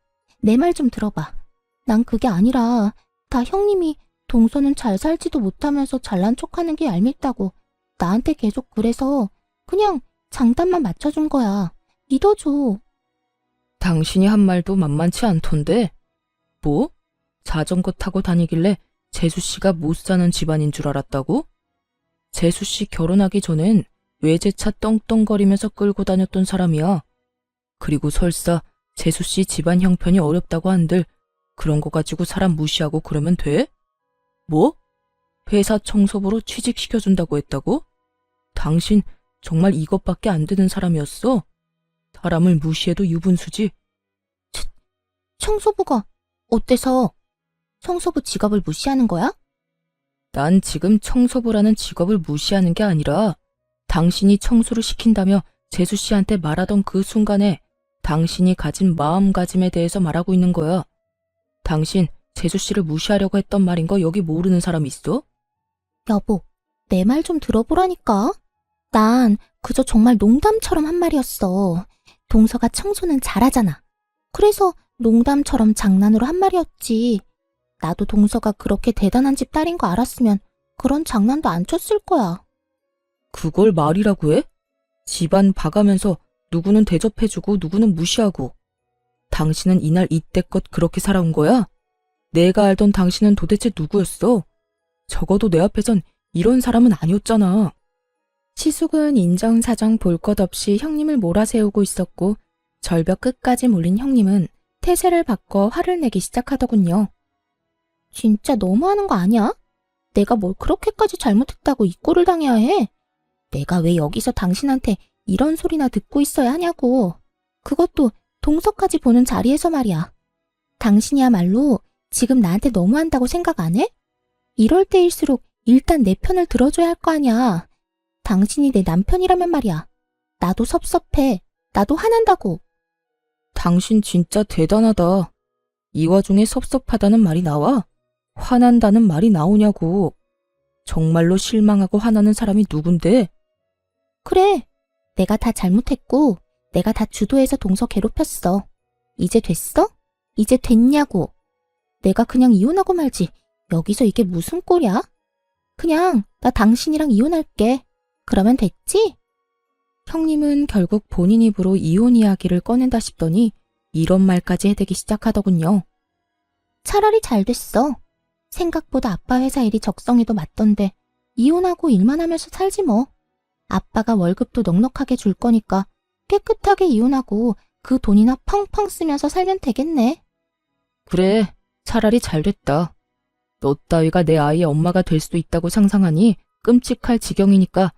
내 말 좀 들어봐. 난 그게 아니라 다 형님이 동서는 잘 살지도 못하면서 잘난 척하는 게 얄밉다고 나한테 계속 그래서 그냥 장단만 맞춰준 거야. 믿어줘. 당신이 한 말도 만만치 않던데. 뭐? 자전거 타고 다니길래 재수씨가 못 사는 집안인 줄 알았다고? 재수씨 결혼하기 전엔 외제차 떵떵거리면서 끌고 다녔던 사람이야. 그리고 설사 재수씨 집안 형편이 어렵다고 한들 그런 거 가지고 사람 무시하고 그러면 돼? 뭐? 회사 청소부로 취직시켜준다고 했다고? 당신 정말 이것밖에 안 되는 사람이었어? 사람을 무시해도 유분수지. 청소부가 어때서? 청소부 직업을 무시하는 거야? 난 지금 청소부라는 직업을 무시하는 게 아니라 당신이 청소를 시킨다며 재수 씨한테 말하던 그 순간에 당신이 가진 마음가짐에 대해서 말하고 있는 거야. 당신 재수 씨를 무시하려고 했던 말인 거 여기 모르는 사람 있어? 여보, 내 말 좀 들어보라니까. 난 그저 정말 농담처럼 한 말이었어. 동서가 청소는 잘하잖아. 그래서 농담처럼 장난으로 한 말이었지. 나도 동서가 그렇게 대단한 집 딸인 거 알았으면 그런 장난도 안 쳤을 거야. 그걸 말이라고 해? 집안 봐가면서 누구는 대접해주고 누구는 무시하고. 당신은 이날 이때껏 그렇게 살아온 거야? 내가 알던 당신은 도대체 누구였어? 적어도 내 앞에선 이런 사람은 아니었잖아. 시숙은 인정사정 볼 것 없이 형님을 몰아세우고 있었고 절벽 끝까지 몰린 형님은 태세를 바꿔 화를 내기 시작하더군요. 진짜 너무하는 거 아니야? 내가 뭘 그렇게까지 잘못했다고 이 꼴을 당해야 해? 내가 왜 여기서 당신한테 이런 소리나 듣고 있어야 하냐고. 그것도 동서까지 보는 자리에서 말이야. 당신이야말로 지금 나한테 너무한다고 생각 안 해? 이럴 때일수록 일단 내 편을 들어줘야 할 거 아니야. 당신이 내 남편이라면 말이야. 나도 섭섭해. 나도 화난다고. 당신 진짜 대단하다. 이 와중에 섭섭하다는 말이 나와? 화난다는 말이 나오냐고. 정말로 실망하고 화나는 사람이 누군데? 그래. 내가 다 잘못했고 내가 다 주도해서 동서 괴롭혔어. 이제 됐어? 이제 됐냐고. 내가 그냥 이혼하고 말지. 여기서 이게 무슨 꼴이야? 그냥 나 당신이랑 이혼할게. 그러면 됐지? 형님은 결국 본인 입으로 이혼 이야기를 꺼낸다 싶더니 이런 말까지 해대기 시작하더군요. 차라리 잘 됐어. 생각보다 아빠 회사 일이 적성에도 맞던데 이혼하고 일만 하면서 살지 뭐. 아빠가 월급도 넉넉하게 줄 거니까 깨끗하게 이혼하고 그 돈이나 펑펑 쓰면서 살면 되겠네. 그래, 차라리 잘 됐다. 너 따위가 내 아이의 엄마가 될 수도 있다고 상상하니 끔찍할 지경이니까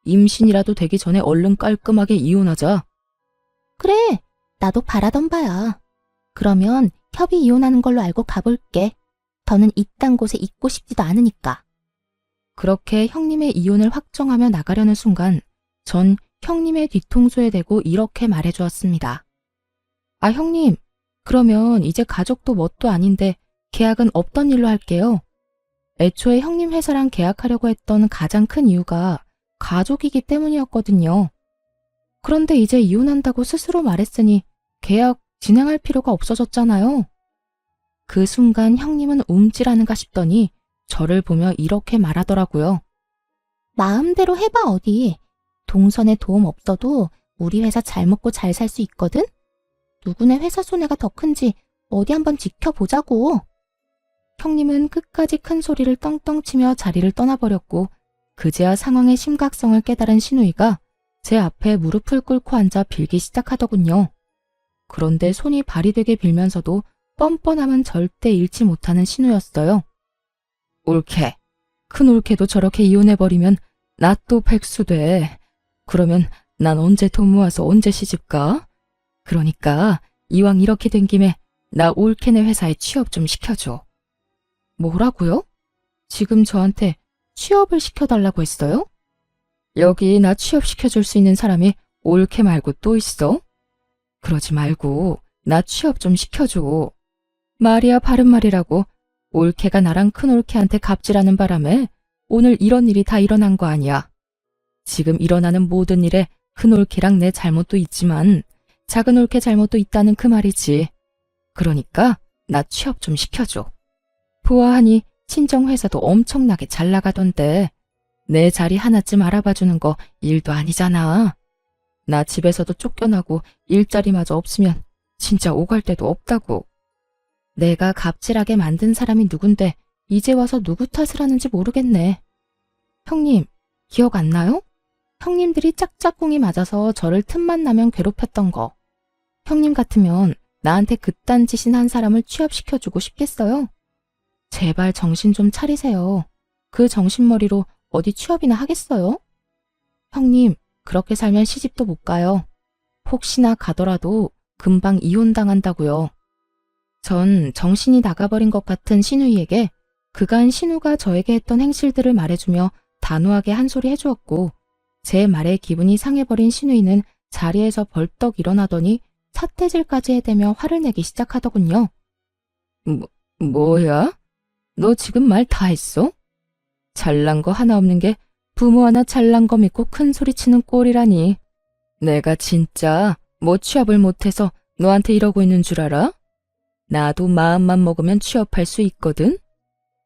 임신이라도 되기 전에 얼른 깔끔하게 이혼하자. 그래, 나도 바라던 바야. 그러면 협의 이혼하는 걸로 알고 가볼게. 더는 이딴 곳에 있고 싶지도 않으니까. 그렇게 형님의 이혼을 확정하며 나가려는 순간 전 형님의 뒤통수에 대고 이렇게 말해주었습니다. 아, 형님, 그러면 이제 가족도 뭣도 아닌데 계약은 없던 일로 할게요. 애초에 형님 회사랑 계약하려고 했던 가장 큰 이유가 가족이기 때문이었거든요. 그런데 이제 이혼한다고 스스로 말했으니 계약 진행할 필요가 없어졌잖아요. 그 순간 형님은 움찔하는가 싶더니 저를 보며 이렇게 말하더라고요. 마음대로 해봐 어디. 동선에 도움 없어도 우리 회사 잘 먹고 잘 살 수 있거든? 누구네 회사 손해가 더 큰지 어디 한번 지켜보자고. 형님은 끝까지 큰 소리를 떵떵 치며 자리를 떠나버렸고 그제야 상황의 심각성을 깨달은 신우이가 제 앞에 무릎을 꿇고 앉아 빌기 시작하더군요. 그런데 손이 발이 되게 빌면서도 뻔뻔함은 절대 잃지 못하는 신우였어요. 올케, 큰 올케도 저렇게 이혼해버리면 나 또 백수 돼. 그러면 난 언제 돈 모아서 언제 시집가? 그러니까 이왕 이렇게 된 김에 나 올케네 회사에 취업 좀 시켜줘. 뭐라고요? 지금 저한테 취업을 시켜달라고 했어요? 여기 나 취업시켜줄 수 있는 사람이 올케 말고 또 있어? 그러지 말고 나 취업 좀 시켜줘. 말이야 바른 말이라고. 올케가 나랑 큰 올케한테 갑질하는 바람에 오늘 이런 일이 다 일어난 거 아니야. 지금 일어나는 모든 일에 큰 올케랑 내 잘못도 있지만 작은 올케 잘못도 있다는 그 말이지. 그러니까 나 취업 좀 시켜줘. 보아하니 친정회사도 엄청나게 잘 나가던데 내 자리 하나쯤 알아봐주는 거 일도 아니잖아. 나 집에서도 쫓겨나고 일자리마저 없으면 진짜 오갈 데도 없다고. 내가 갑질하게 만든 사람이 누군데 이제 와서 누구 탓을 하는지 모르겠네. 형님, 기억 안 나요? 형님들이 짝짝꿍이 맞아서 저를 틈만 나면 괴롭혔던 거. 형님 같으면 나한테 그딴 짓인 한 사람을 취업시켜주고 싶겠어요? 제발 정신 좀 차리세요. 그 정신머리로 어디 취업이나 하겠어요? 형님, 그렇게 살면 시집도 못 가요. 혹시나 가더라도 금방 이혼당한다고요. 전 정신이 나가버린 것 같은 신우이에게 그간 신우가 저에게 했던 행실들을 말해주며 단호하게 한 소리 해주었고 제 말에 기분이 상해버린 신우이는 자리에서 벌떡 일어나더니 삿대질까지 해대며 화를 내기 시작하더군요. 뭐야? 너 지금 말 다 했어? 잘난 거 하나 없는 게 부모 하나 잘난 거 믿고 큰 소리 치는 꼴이라니. 내가 진짜 뭐 취업을 못해서 너한테 이러고 있는 줄 알아? 나도 마음만 먹으면 취업할 수 있거든?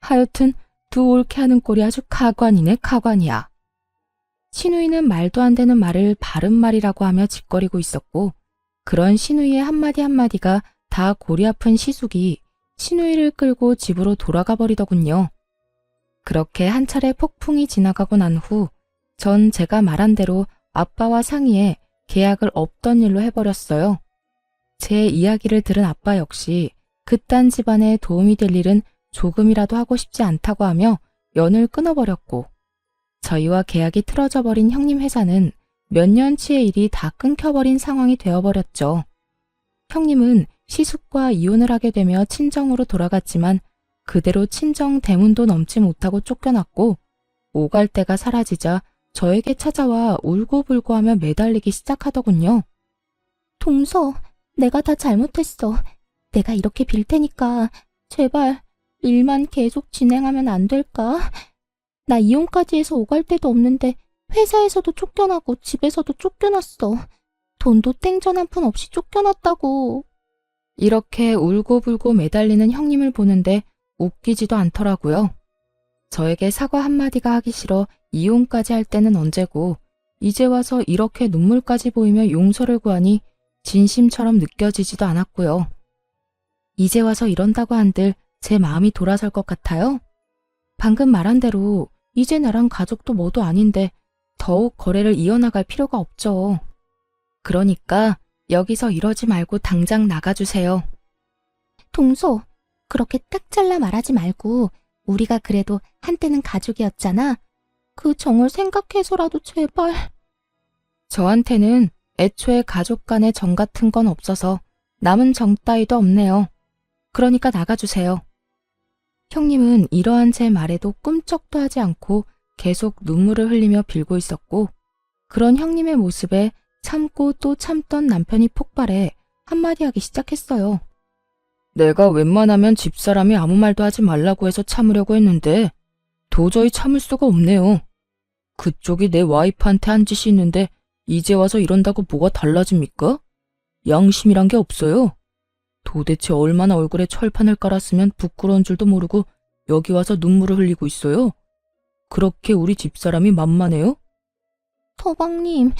하여튼 두 옳게 하는 꼴이 아주 가관이네 가관이야. 신우이는 말도 안 되는 말을 바른 말이라고 하며 짓거리고 있었고 그런 신우이의 한마디 한마디가 다 골이 아픈 시숙이 신우이를 끌고 집으로 돌아가 버리더군요. 그렇게 한 차례 폭풍이 지나가고 난 후 전 제가 말한 대로 아빠와 상의해 계약을 없던 일로 해버렸어요. 제 이야기를 들은 아빠 역시 그딴 집안에 도움이 될 일은 조금이라도 하고 싶지 않다고 하며 연을 끊어버렸고 저희와 계약이 틀어져 버린 형님 회사는 몇 년치의 일이 다 끊겨버린 상황이 되어버렸죠. 형님은 시숙과 이혼을 하게 되며 친정으로 돌아갔지만 그대로 친정 대문도 넘지 못하고 쫓겨났고 오갈 데가 사라지자 저에게 찾아와 울고불고 하며 매달리기 시작하더군요. 동서, 내가 다 잘못했어. 내가 이렇게 빌 테니까 제발 일만 계속 진행하면 안 될까? 나 이혼까지 해서 오갈 데도 없는데 회사에서도 쫓겨나고 집에서도 쫓겨났어. 돈도 땡전 한 푼 없이 쫓겨났다고. 이렇게 울고불고 매달리는 형님을 보는데 웃기지도 않더라고요. 저에게 사과 한마디가 하기 싫어 이혼까지 할 때는 언제고 이제 와서 이렇게 눈물까지 보이며 용서를 구하니 진심처럼 느껴지지도 않았고요. 이제 와서 이런다고 한들 제 마음이 돌아설 것 같아요. 방금 말한 대로 이제 나랑 가족도 뭐도 아닌데 더욱 거래를 이어나갈 필요가 없죠. 그러니까 여기서 이러지 말고 당장 나가주세요. 동서, 그렇게 딱 잘라 말하지 말고 우리가 그래도 한때는 가족이었잖아. 그 정을 생각해서라도 제발. 저한테는 애초에 가족 간의 정 같은 건 없어서 남은 정 따위도 없네요. 그러니까 나가주세요. 형님은 이러한 제 말에도 꿈쩍도 하지 않고 계속 눈물을 흘리며 빌고 있었고 그런 형님의 모습에 참고 또 참던 남편이 폭발해 한마디 하기 시작했어요. 내가 웬만하면 집사람이 아무 말도 하지 말라고 해서 참으려고 했는데 도저히 참을 수가 없네요. 그쪽이 내 와이프한테 한 짓이 있는데 이제 와서 이런다고 뭐가 달라집니까? 양심이란 게 없어요. 도대체 얼마나 얼굴에 철판을 깔았으면 부끄러운 줄도 모르고 여기 와서 눈물을 흘리고 있어요. 그렇게 우리 집사람이 만만해요? 서방님,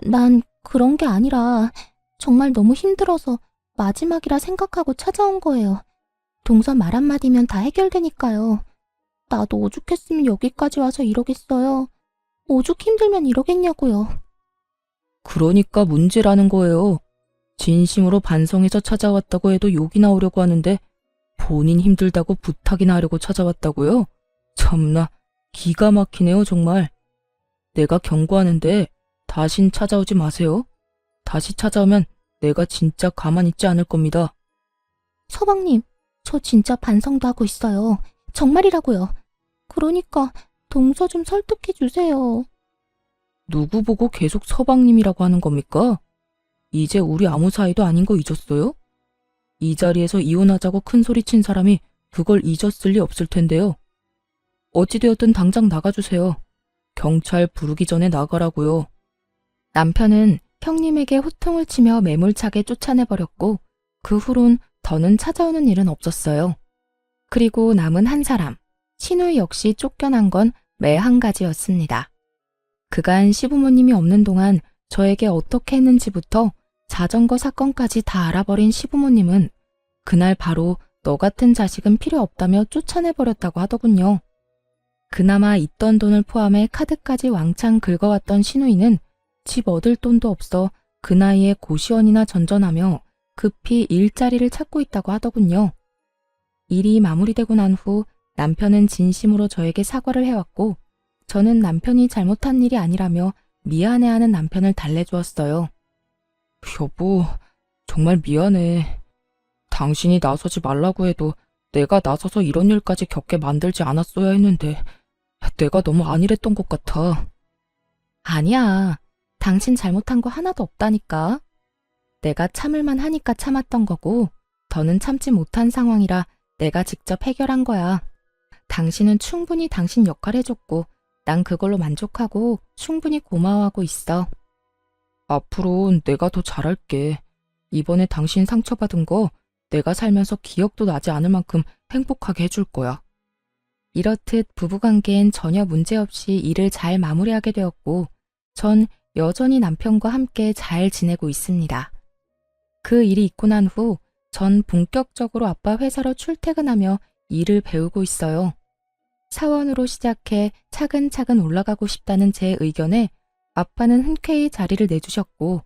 난 그런 게 아니라 정말 너무 힘들어서 마지막이라 생각하고 찾아온 거예요. 동서 말 한마디면 다 해결되니까요. 나도 오죽했으면 여기까지 와서 이러겠어요. 오죽 힘들면 이러겠냐고요. 그러니까 문제라는 거예요. 진심으로 반성해서 찾아왔다고 해도 욕이 나오려고 하는데 본인 힘들다고 부탁이나 하려고 찾아왔다고요? 참나 기가 막히네요 정말. 내가 경고하는데 다신 찾아오지 마세요. 다시 찾아오면 내가 진짜 가만히 있지 않을 겁니다. 서방님, 저 진짜 반성도 하고 있어요. 정말이라고요. 그러니까 동서 좀 설득해 주세요. 누구 보고 계속 서방님이라고 하는 겁니까? 이제 우리 아무 사이도 아닌 거 잊었어요? 이 자리에서 이혼하자고 큰 소리 친 사람이 그걸 잊었을 리 없을 텐데요. 어찌되었든 당장 나가주세요. 경찰 부르기 전에 나가라고요. 남편은 형님에게 호통을 치며 매몰차게 쫓아내버렸고 그 후론 더는 찾아오는 일은 없었어요. 그리고 남은 한 사람, 신우이 역시 쫓겨난 건 매 한 가지였습니다. 그간 시부모님이 없는 동안 저에게 어떻게 했는지부터 자전거 사건까지 다 알아버린 시부모님은 그날 바로 너 같은 자식은 필요 없다며 쫓아내버렸다고 하더군요. 그나마 있던 돈을 포함해 카드까지 왕창 긁어왔던 신우이는 집 얻을 돈도 없어 그 나이에 고시원이나 전전하며 급히 일자리를 찾고 있다고 하더군요. 일이 마무리되고 난 후 남편은 진심으로 저에게 사과를 해왔고 저는 남편이 잘못한 일이 아니라며 미안해하는 남편을 달래주었어요. 여보, 정말 미안해. 당신이 나서지 말라고 해도 내가 나서서 이런 일까지 겪게 만들지 않았어야 했는데 내가 너무 안일했던 것 같아. 아니야. 당신 잘못한 거 하나도 없다니까. 내가 참을만 하니까 참았던 거고 더는 참지 못한 상황이라 내가 직접 해결한 거야. 당신은 충분히 당신 역할 해줬고 난 그걸로 만족하고 충분히 고마워하고 있어. 앞으로 내가 더 잘할게. 이번에 당신 상처받은 거 내가 살면서 기억도 나지 않을 만큼 행복하게 해줄 거야. 이렇듯 부부관계엔 전혀 문제없이 일을 잘 마무리하게 되었고 전 여전히 남편과 함께 잘 지내고 있습니다. 그 일이 있고 난 후 전 본격적으로 아빠 회사로 출퇴근하며 일을 배우고 있어요. 사원으로 시작해 차근차근 올라가고 싶다는 제 의견에 아빠는 흔쾌히 자리를 내주셨고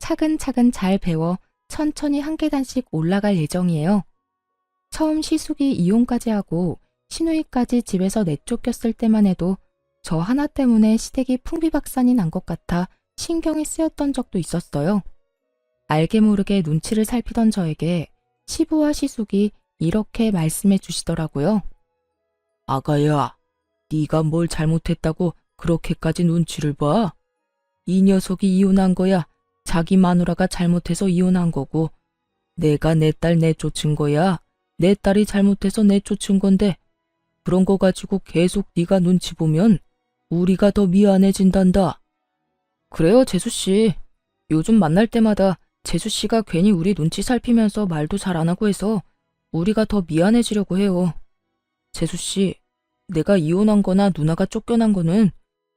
차근차근 잘 배워 천천히 한 계단씩 올라갈 예정이에요. 처음 시숙이 이혼까지 하고 신우이까지 집에서 내쫓겼을 때만 해도 저 하나 때문에 시댁이 풍비박산이 난 것 같아 신경이 쓰였던 적도 있었어요. 알게 모르게 눈치를 살피던 저에게 시부와 시숙이 이렇게 말씀해 주시더라고요. 아가야, 네가 뭘 잘못했다고 그렇게까지 눈치를 봐? 이 녀석이 이혼한 거야. 자기 마누라가 잘못해서 이혼한 거고 내가 내 딸 내쫓은 거야. 내 딸이 잘못해서 내쫓은 건데 그런 거 가지고 계속 네가 눈치 보면 우리가 더 미안해진단다. 그래요, 재수씨. 요즘 만날 때마다 재수씨가 괜히 우리 눈치 살피면서 말도 잘 안 하고 해서 우리가 더 미안해지려고 해요. 재수씨, 내가 이혼한 거나 누나가 쫓겨난 거는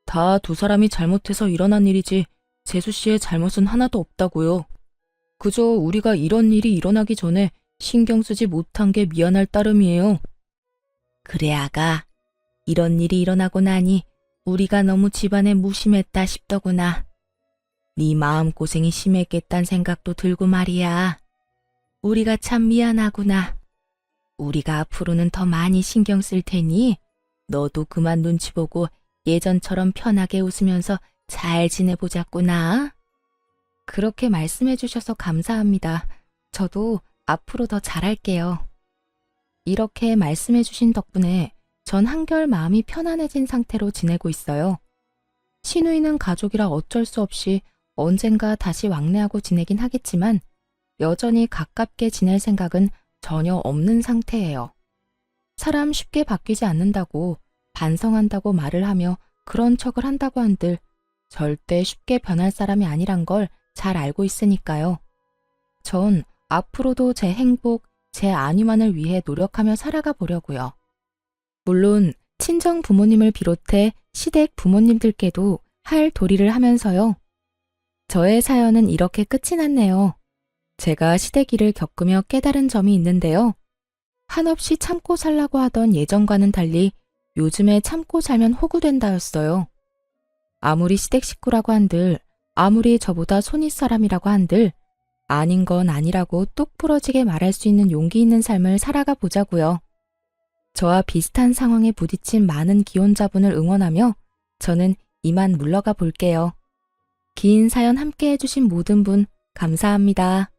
다 두 사람이 잘못해서 일어난 일이지 재수씨의 잘못은 하나도 없다고요. 그저 우리가 이런 일이 일어나기 전에 신경 쓰지 못한 게 미안할 따름이에요. 그래, 아가. 이런 일이 일어나고 나니 우리가 너무 집안에 무심했다 싶더구나. 네 마음고생이 심했겠단 생각도 들고 말이야. 우리가 참 미안하구나. 우리가 앞으로는 더 많이 신경 쓸 테니 너도 그만 눈치 보고 예전처럼 편하게 웃으면서 잘 지내보자꾸나. 그렇게 말씀해 주셔서 감사합니다. 저도 앞으로 더 잘할게요. 이렇게 말씀해 주신 덕분에 전 한결 마음이 편안해진 상태로 지내고 있어요. 신우이는 가족이라 어쩔 수 없이 언젠가 다시 왕래하고 지내긴 하겠지만 여전히 가깝게 지낼 생각은 전혀 없는 상태예요. 사람 쉽게 바뀌지 않는다고 반성한다고 말을 하며 그런 척을 한다고 한들 절대 쉽게 변할 사람이 아니란 걸 잘 알고 있으니까요. 전 앞으로도 제 행복, 제 안위만을 위해 노력하며 살아가 보려고요. 물론 친정 부모님을 비롯해 시댁 부모님들께도 할 도리를 하면서요. 저의 사연은 이렇게 끝이 났네요. 제가 시댁일을 겪으며 깨달은 점이 있는데요. 한없이 참고 살라고 하던 예전과는 달리 요즘에 참고 살면 호구된다였어요. 아무리 시댁 식구라고 한들, 아무리 저보다 손윗 사람이라고 한들, 아닌 건 아니라고 똑 부러지게 말할 수 있는 용기 있는 삶을 살아가 보자고요. 저와 비슷한 상황에 부딪힌 많은 기혼자분을 응원하며 저는 이만 물러가 볼게요. 긴 사연 함께 해주신 모든 분 감사합니다.